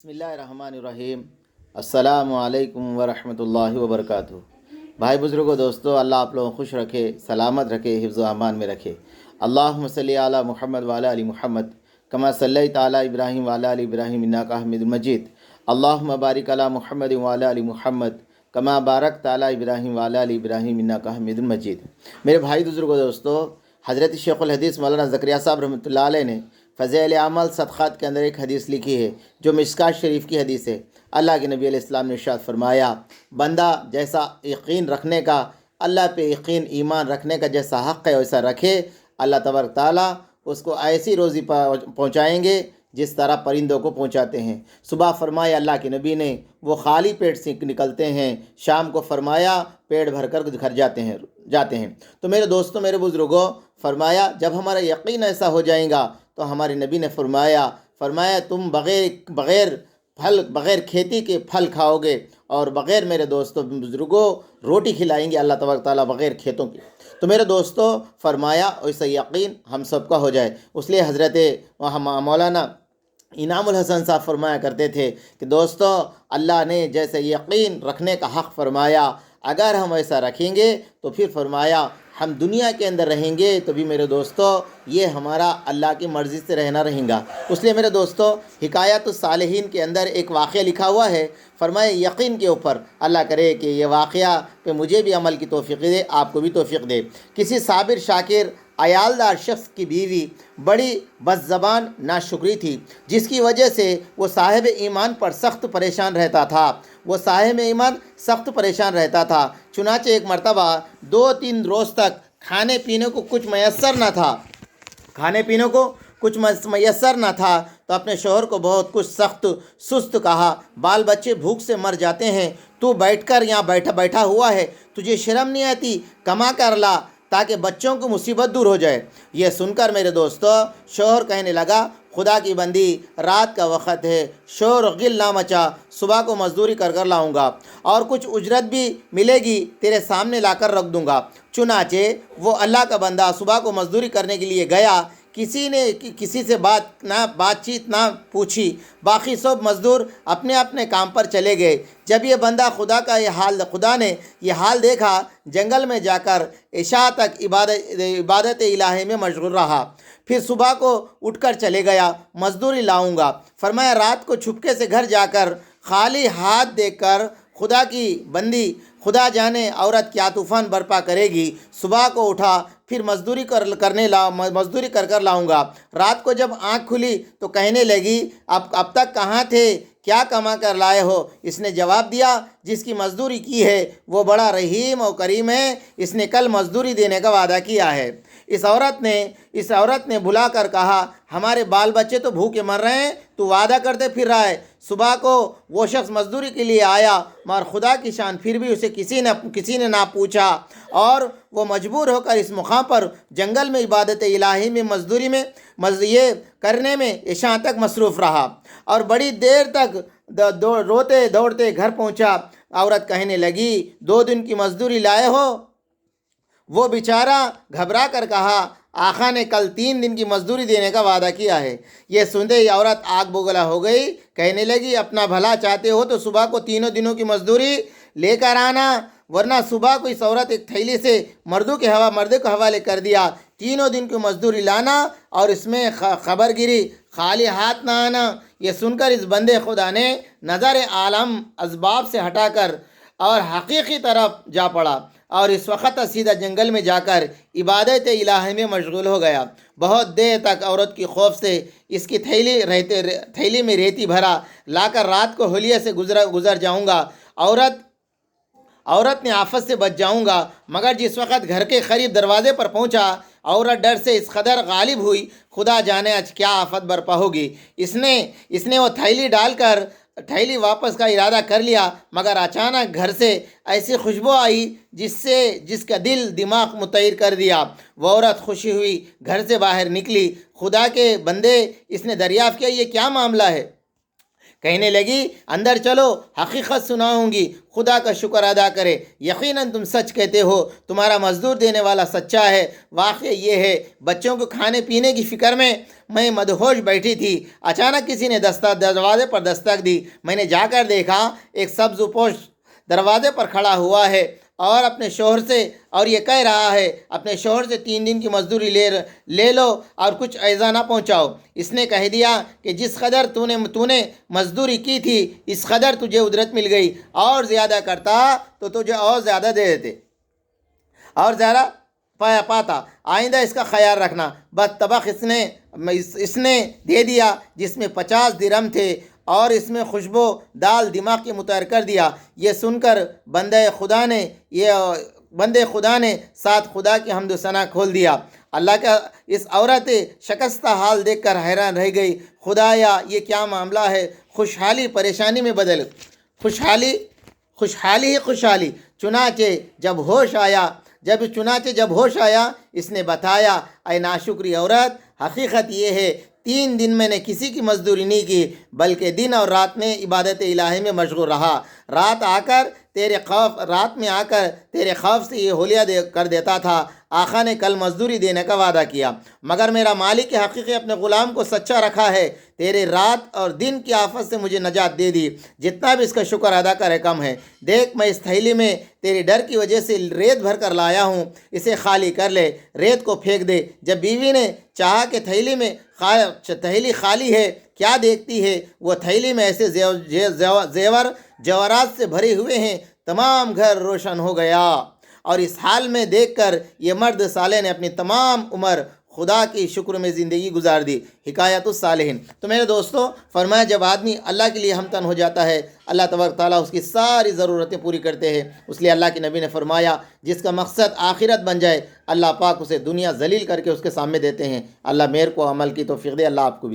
بسم اللہ الرحمن الرحیم۔ السلام علیکم ورحمۃ اللہ وبرکاتہ۔ بھائی بزرگوں دوستو، اللہ آپ لوگوں کو خوش رکھے، سلامت رکھے، حفظ و امان میں رکھے۔ اللہم صلی علی محمد وعلی آل محمد کما صلیت علی ابراہیم وعلی آل ابراہیم انک حمید مجید۔ اللہم بارک علی محمد وعلی آل محمد کما بارکت علی ابراہیم وعلی آل ابراہیم انک حمید مجید۔ میرے بھائی بزرگوں دوستو، حضرت شیخ الحدیث مولانا زکریا صاحب رحمۃ اللہ علیہ نے فضائل اعمال صدقات کے اندر ایک حدیث لکھی ہے جو مشکوٰۃ شریف کی حدیث ہے۔ اللہ کے نبی علیہ السلام نے ارشاد فرمایا، بندہ جیسا یقین رکھنے کا، اللہ پہ یقین ایمان رکھنے کا جیسا حق ہے ویسا رکھے، اللہ تبارک تعالیٰ اس کو ایسی روزی پہنچائیں گے جس طرح پرندوں کو پہنچاتے ہیں۔ صبح فرمایا اللہ کے نبی نے وہ خالی پیٹ سے نکلتے ہیں، شام کو فرمایا پیٹ بھر کر گھر جاتے ہیں۔ تو میرے دوستوں، میرے بزرگوں، فرمایا جب ہمارا یقین ایسا ہو جائے گا تو ہمارے نبی نے فرمایا تم بغیر کھیتی کے پھل کھاؤ گے، اور بغیر میرے دوستوں بزرگوں روٹی کھلائیں گے اللہ تبارک تعالیٰ بغیر کھیتوں کے۔ تو میرے دوستوں فرمایا ایسا یقین ہم سب کا ہو جائے۔ اس لیے حضرت مولانا انعام الحسن صاحب فرمایا کرتے تھے کہ دوستو، اللہ نے جیسے یقین رکھنے کا حق فرمایا، اگر ہم ایسا رکھیں گے تو پھر فرمایا ہم دنیا کے اندر رہیں گے تو بھی میرے دوستو یہ ہمارا اللہ کی مرضی سے رہنا رہیں گا۔ اس لیے میرے دوستو حکایات الصالحین کے اندر ایک واقعہ لکھا ہوا ہے، فرمائے یقین کے اوپر اللہ کرے کہ یہ واقعہ پہ مجھے بھی عمل کی توفیق دے، آپ کو بھی توفیق دے۔ کسی صابر شاکر عیالدار شخص کی بیوی بڑی بد زبان ناشکری تھی، جس کی وجہ سے وہ صاحب ایمان پر سخت پریشان رہتا تھا۔ چنانچہ ایک مرتبہ 2-3 روز تک کھانے پینے کو کچھ میسر نہ تھا تو اپنے شوہر کو بہت کچھ سخت سست کہا، بال بچے بھوک سے مر جاتے ہیں، تو بیٹھ کر یہاں بیٹھا ہوا ہے، تجھے شرم نہیں آتی؟ کما کر لا تاکہ بچوں کی مصیبت دور ہو جائے۔ یہ سن کر میرے دوستو شوہر کہنے لگا، خدا کی بندی، رات کا وقت ہے، شور غل نہ مچا، صبح کو مزدوری کر لاؤں گا اور کچھ اجرت بھی ملے گی تیرے سامنے لا کر رکھ دوں گا۔ چنانچہ وہ اللہ کا بندہ صبح کو مزدوری کرنے کے لیے گیا، کسی سے بات چیت نہ پوچھی، باقی سب مزدور اپنے اپنے کام پر چلے گئے۔ جب یہ بندہ خدا نے یہ حال دیکھا، جنگل میں جا کر عشاء تک عبادت الہی میں مشغول رہا، پھر صبح کو اٹھ کر چلے گیا، مزدوری لاؤں گا۔ فرمایا رات کو چھپکے سے گھر جا کر خالی ہاتھ دیکھ کر خدا کی بندی، خدا جانے عورت کیا طوفان برپا کرے گی۔ صبح کو اٹھا، پھر مزدوری کر لاؤں گا۔ رات کو جب آنکھ کھلی تو کہنے لگی، اب تک کہاں تھے؟ کیا کما کر لائے ہو؟ اس نے جواب دیا، جس کی مزدوری کی ہے وہ بڑا رحیم و کریم ہے، اس نے کل مزدوری دینے کا وعدہ کیا ہے۔ اس عورت نے بھلا کر کہا، ہمارے بال بچے تو بھوکے مر رہے ہیں، تو وعدہ کرتے پھر رہا ہے۔ صبح کو وہ شخص مزدوری کے لیے آیا، مگر خدا کی شان پھر بھی اسے کسی نے نہ پوچھا، اور وہ مجبور ہو کر اس مقام پر جنگل میں عبادت الہی میں یہ کرنے میں عشاء تک مصروف رہا، اور بڑی دیر تک روتے دوڑتے گھر پہنچا۔ عورت کہنے لگی، 2 دن کی مزدوری لائے ہو؟ وہ بیچارہ گھبرا کر کہا، آقا نے کل 3 دن کی مزدوری دینے کا وعدہ کیا ہے۔ یہ سنتے ہی عورت آگ بگلا ہو گئی، کہنے لگی، اپنا بھلا چاہتے ہو تو صبح کو 3 دنوں کی مزدوری لے کر آنا، ورنہ صبح کو اس عورت ایک تھیلی سے مرد کو حوالے کر دیا، 3 دن کی مزدوری لانا اور اس میں خبر گیری، خالی ہاتھ نہ آنا۔ یہ سن کر اس بندے خدا نے نظر عالم اسباب سے ہٹا کر اور حقیقی طرف جا پڑا، اور اس وقت سیدھا جنگل میں جا کر عبادت الہی میں مشغول ہو گیا۔ بہت دیر تک عورت کی خوف سے اس کی تھیلی میں ریتی بھرا لا کر رات کو حلیے سے گزر جاؤں گا، عورت نے آفت سے بچ جاؤں گا، مگر جس وقت گھر کے قریب دروازے پر پہنچا، عورت ڈر سے اس قدر غالب ہوئی، خدا جانے آج کیا آفت برپا ہوگی۔ اس نے وہ تھیلی واپس کا ارادہ کر لیا، مگر اچانک گھر سے ایسی خوشبو آئی جس کا دل دماغ متحر کر دیا۔ وہ عورت خوشی ہوئی، گھر سے باہر نکلی، خدا کے بندے اس نے دریافت کیا، یہ کیا معاملہ ہے؟ کہنے لگی اندر چلو حقیقت سناؤں گی، خدا کا شکر ادا کرے، یقیناً تم سچ کہتے ہو، تمہارا مزدور دینے والا سچا ہے۔ واقعہ یہ ہے بچوں کو کھانے پینے کی فکر میں مدہوش بیٹھی تھی، اچانک کسی نے دروازے پر دستک دی۔ میں نے جا کر دیکھا ایک سبز پوش دروازے پر کھڑا ہوا ہے اور اپنے شوہر سے اور یہ کہہ رہا ہے اپنے شوہر سے 3 دن کی مزدوری لے لو اور کچھ ایزا نہ پہنچاؤ۔ اس نے کہہ دیا کہ جس قدر تو نے مزدوری کی تھی اس قدر تجھے اجرت مل گئی، اور زیادہ کرتا تو تجھے اور زیادہ دے دیتے اور زیادہ پاتا، آئندہ اس کا خیال رکھنا۔ بس طبق اس نے دے دیا جس میں 50 درہم تھے اور اس میں خوشبو دال دماغ کے متحر کر دیا۔ یہ سن کر بندے خدا نے ساتھ خدا کی حمد و ثنا کھول دیا۔ اللہ کا اس عورت شکستہ حال دیکھ کر حیران رہ گئی، خدایا یہ کیا معاملہ ہے؟ خوشحالی پریشانی میں بدل، خوشحالی چنانچہ جب ہوش آیا اس نے بتایا، اے ناشکری عورت، حقیقت یہ ہے 3 دن میں نے کسی کی مزدوری نہیں کی بلکہ دن اور رات میں عبادت الہی میں مشغول رہا۔ رات میں آ کر تیرے خوف سے یہ حلیہ کر دیتا تھا، آقا نے کل مزدوری دینے کا وعدہ کیا، مگر میرا مالک حقیقی اپنے غلام کو سچا رکھا ہے، تیرے رات اور دن کی آفت سے مجھے نجات دے دی، جتنا بھی اس کا شکر ادا کرے کم ہے۔ دیکھ میں اس تھیلی میں تیرے ڈر کی وجہ سے ریت بھر کر لایا ہوں، اسے خالی کر لے، ریت کو پھینک دے۔ جب بیوی نے چاہا کہ تھیلی خالی ہے کیا دیکھتی ہے، وہ تھیلی میں ایسے جواہرات سے بھرے ہوئے ہیں، تمام گھر روشن ہو گیا۔ اور اس حال میں دیکھ کر یہ مرد صالح نے اپنی تمام عمر خدا کی شکر میں زندگی گزار دی۔ حکایت الصالحین۔ تو میرے دوستو فرمایا جب آدمی اللہ کے لیے ہمتن ہو جاتا ہے اللہ تبارک تعالیٰ اس کی ساری ضرورتیں پوری کرتے ہیں۔ اس لیے اللہ کے نبی نے فرمایا جس کا مقصد آخرت بن جائے اللہ پاک اسے دنیا ذلیل کر کے اس کے سامنے دیتے ہیں۔ اللہ میرے کو عمل کی توفیق دے، اللہ آپ کو بھی۔